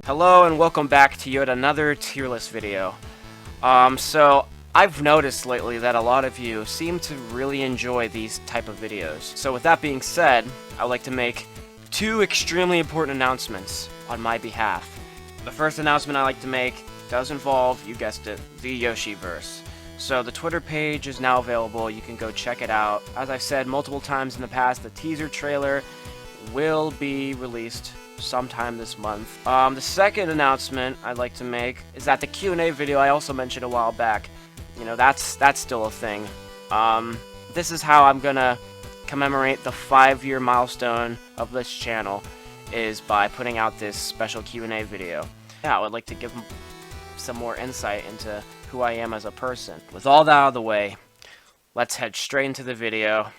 Hello and welcome back to yet another tier list video. So I've noticed lately that a lot of you seem to really enjoy these type of videos. So with that being said, I'd like to make two extremely important announcements on my behalf. The first announcement I'd like to make does involve, you guessed it, the Yoshiverse. So the Twitter page is now available, you can go check it out. As I've said multiple times in the past, the teaser trailer will be released sometime this month. The second announcement I'd like to make is that the Q&A video I also mentioned a while back, that's still a thing. This is how I'm gonna commemorate the 5-year milestone of this channel, is by putting out this special Q&A video. Yeah, I would like to give some more insight into who I am as a person. With all that out of the way, let's head straight into the video.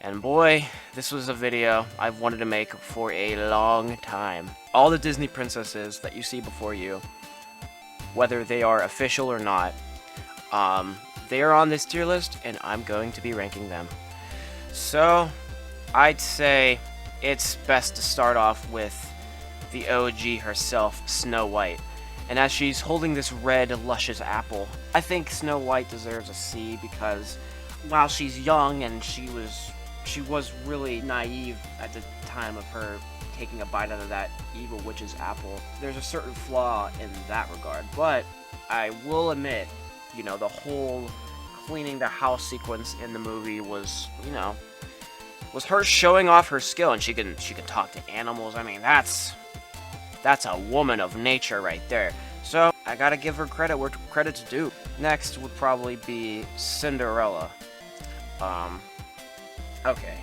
And boy, this was a video I've wanted to make for a long time. All the Disney princesses that you see before you, whether they are official or not, they are on this tier list, and I'm going to be ranking them. So, I'd say it's best to start off with the OG herself, Snow White. And as she's holding this red, luscious apple, I think Snow White deserves a C because while she's young and she was really naive at the time of her taking a bite out of that evil witch's apple. There's a certain flaw in that regard, but I will admit, the whole cleaning the house sequence in the movie was, was her showing off her skill, and she can talk to animals. I mean, that's a woman of nature right there. So I gotta give her credit where credit's due. Next would probably be Cinderella. Okay,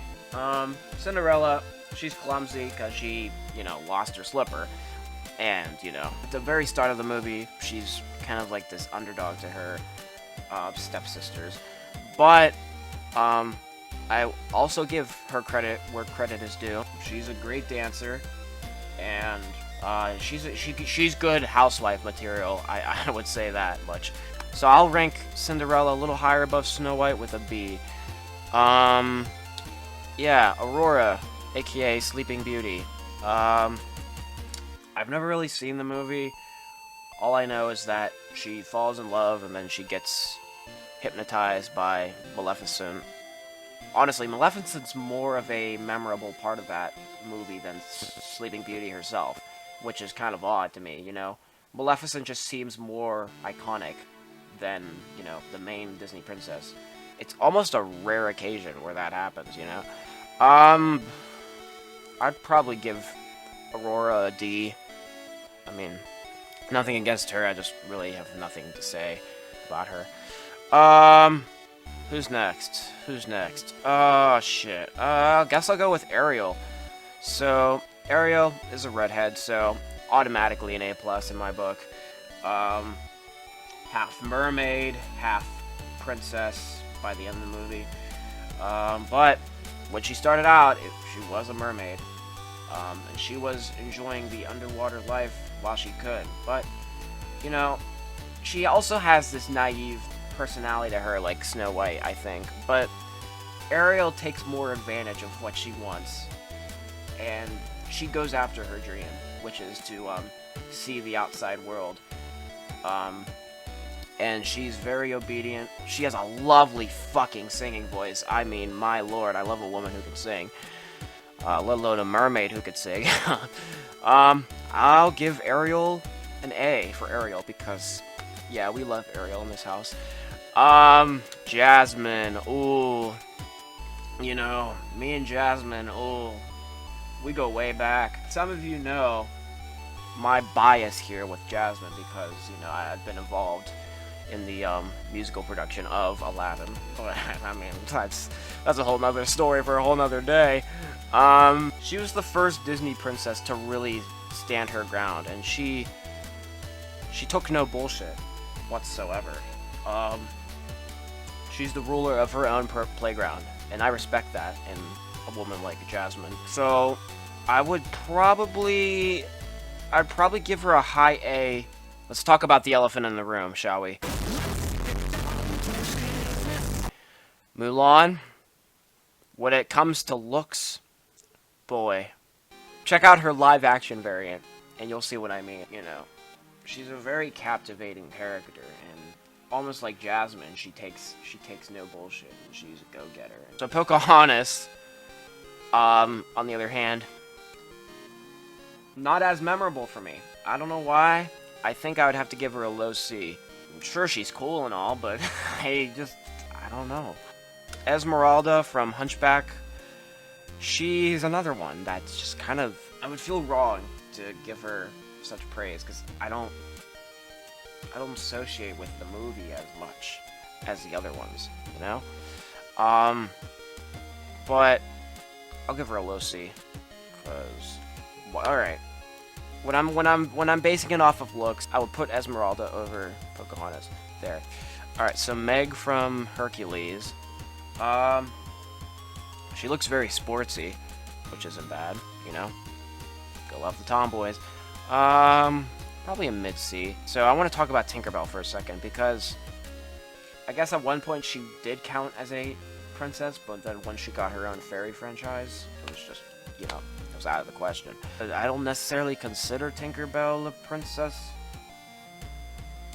Cinderella, she's clumsy because she, lost her slipper. And, at the very start of the movie, she's kind of like this underdog to her stepsisters. But, I also give her credit where credit is due. She's a great dancer, and she's good housewife material, I would say that much. So I'll rank Cinderella a little higher above Snow White with a B. Yeah, Aurora, aka Sleeping Beauty. I've never really seen the movie. All I know is that she falls in love and then she gets hypnotized by Maleficent. Honestly, Maleficent's more of a memorable part of that movie than Sleeping Beauty herself, which is kind of odd to me, Maleficent just seems more iconic than, the main Disney princess. It's almost a rare occasion where that happens, I'd probably give Aurora a D. I mean, nothing against her, I just really have nothing to say about her. Who's next? Oh, shit. Guess I'll go with Ariel. So, Ariel is a redhead, so automatically an A+ in my book. Half mermaid, half princess by the end of the movie. But when she started out, she was a mermaid. And she was enjoying the underwater life while she could. But, she also has this naive personality to her like Snow White, I think. But Ariel takes more advantage of what she wants. And she goes after her dream, which is to see the outside world. And she's very obedient. She has a lovely fucking singing voice. I mean, my lord, I love a woman who can sing. Let alone a mermaid who could sing. I'll give Ariel an A for Ariel because, yeah, we love Ariel in this house. Jasmine, ooh. Me and Jasmine, ooh. We go way back. Some of you know my bias here with Jasmine because, I've been involved in the musical production of Aladdin. But, I mean, that's a whole nother story for a whole nother day. She was the first Disney princess to really stand her ground, and she took no bullshit whatsoever. She's the ruler of her own playground, and I respect that in a woman like Jasmine. So I'd probably give her a high A. Let's talk about the elephant in the room, shall we? Mulan, when it comes to looks, boy, check out her live action variant and you'll see what I mean. You know, she's a very captivating character, and almost like Jasmine, she takes no bullshit, and she's a go-getter. So Pocahontas, on the other hand, not as memorable for me. I don't know why. I think I would have to give her a low C. I'm sure she's cool and all, but I don't know. Esmeralda from Hunchback, she's another one that's just kind of... I would feel wrong to give her such praise, because I don't associate with the movie as much as the other ones, you know? But I'll give her a low C, because... Well, alright. When I'm basing it off of looks, I would put Esmeralda over Pocahontas. There. Alright, so Meg from Hercules. She looks very sportsy, which isn't bad, you know? Go love the tomboys. Probably a mid-C. So I want to talk about Tinkerbell for a second, because I guess at one point she did count as a princess, but then when she got her own fairy franchise, it was just, you know, it was out of the question. I don't necessarily consider Tinkerbell a princess,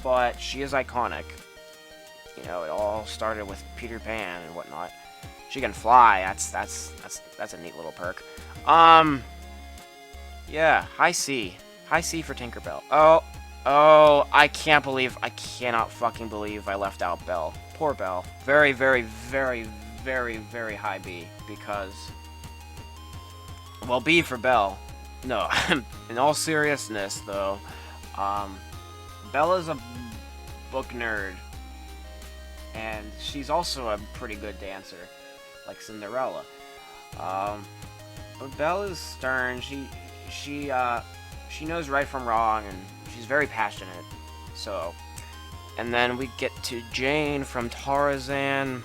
but she is iconic. You know, it all started with Peter Pan and whatnot. She can fly. That's a neat little perk. Yeah, high C. High C for Tinkerbell. Oh, I cannot fucking believe I left out Belle. Poor Belle. Very, very, very, very, very high B, because... Well, B for Belle. No, in all seriousness, though, Bella's a book nerd, and she's also a pretty good dancer, like Cinderella. But Belle is stern. She knows right from wrong, and she's very passionate. So, and then we get to Jane from Tarzan.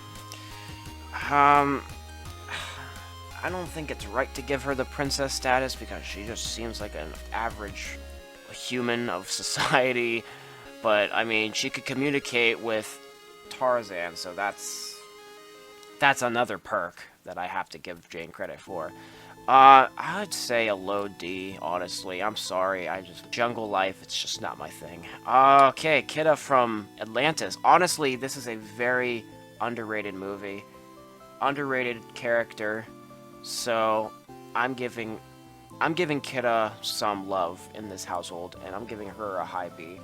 I don't think it's right to give her the princess status, because she just seems like an average human of society. But I mean, she could communicate with Tarzan, so that's another perk that I have to give Jane credit for. I'd say a low D, honestly. I'm sorry, Jungle Life, it's just not my thing. Okay, Kidda from Atlantis. Honestly, this is a very underrated movie. Underrated character. So, I'm giving Kidda some love in this household, and I'm giving her a high B.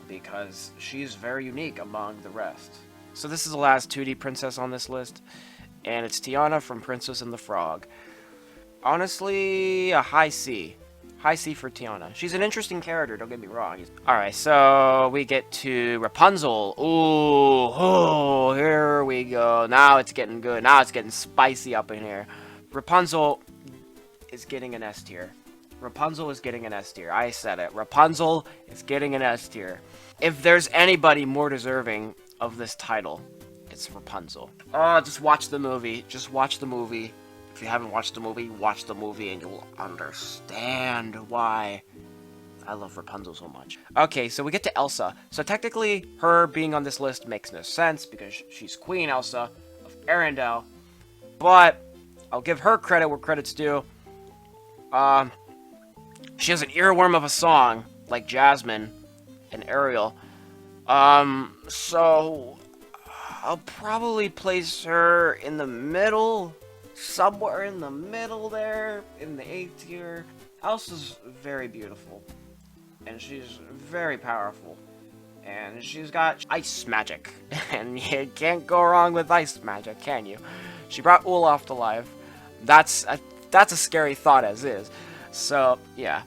Because she's very unique among the rest. So this is the last 2D princess on this list, and it's Tiana from Princess and the Frog. Honestly, a high C. High C for Tiana. She's an interesting character, don't get me wrong. Alright, so we get to Rapunzel. Ooh, here we go. Now it's getting good. Now it's getting spicy up in here. Rapunzel is getting an S tier. Rapunzel is getting an S tier. I said it. Rapunzel is getting an S tier. If there's anybody more deserving of this title, it's Rapunzel. Oh, just watch the movie. Just watch the movie. If you haven't watched the movie, watch the movie and you'll understand why I love Rapunzel so much. Okay, so we get to Elsa. So technically, her being on this list makes no sense because she's Queen Elsa of Arendelle. But I'll give her credit where credit's due. She has an earworm of a song, like Jasmine and Ariel. So I'll probably place her in the middle, somewhere in the middle there, in the A tier. Elsa's very beautiful, and she's very powerful, and she's got ice magic, and you can't go wrong with ice magic, can you? She brought Olaf to life. That's a scary thought as is. So, yeah.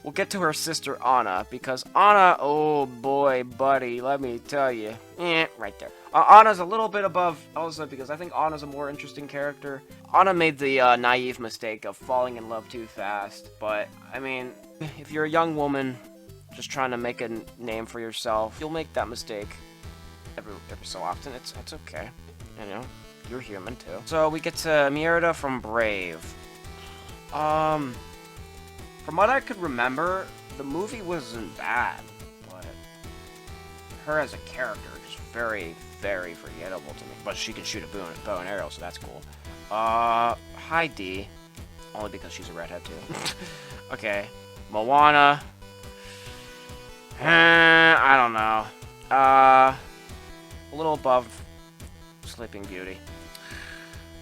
We'll get to her sister, Anna, because Anna, oh boy, buddy, let me tell you. Right there. Anna's a little bit above Elsa, because I think Anna's a more interesting character. Anna made the naive mistake of falling in love too fast, but, I mean, if you're a young woman just trying to make a name for yourself, you'll make that mistake every so often. It's okay, you know? You're human, too. So, we get to Merida from Brave. From what I could remember, the movie wasn't bad, but her as a character is very, very forgettable to me. But she can shoot a bow and arrow, so that's cool. High D, only because she's a redhead too. Okay, Moana. I don't know. A little above Sleeping Beauty.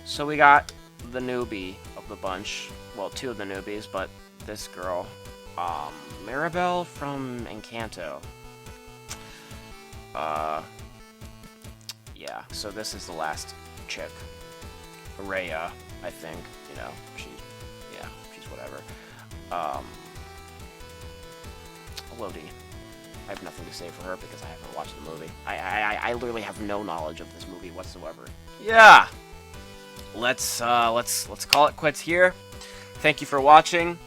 So we got the newbie of the bunch. Well, two of the newbies, but this girl. Mirabelle from Encanto. Yeah, so this is the last chick. Rhea, I think. You know, she's whatever. Lodi. I have nothing to say for her because I haven't watched the movie. I literally have no knowledge of this movie whatsoever. Yeah. Let's call it quits here. Thank you for watching.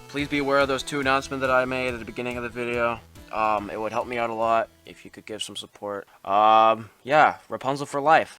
Please be aware of those 2 announcements that I made at the beginning of the video. It would help me out a lot if you could give some support. Yeah, Rapunzel for life.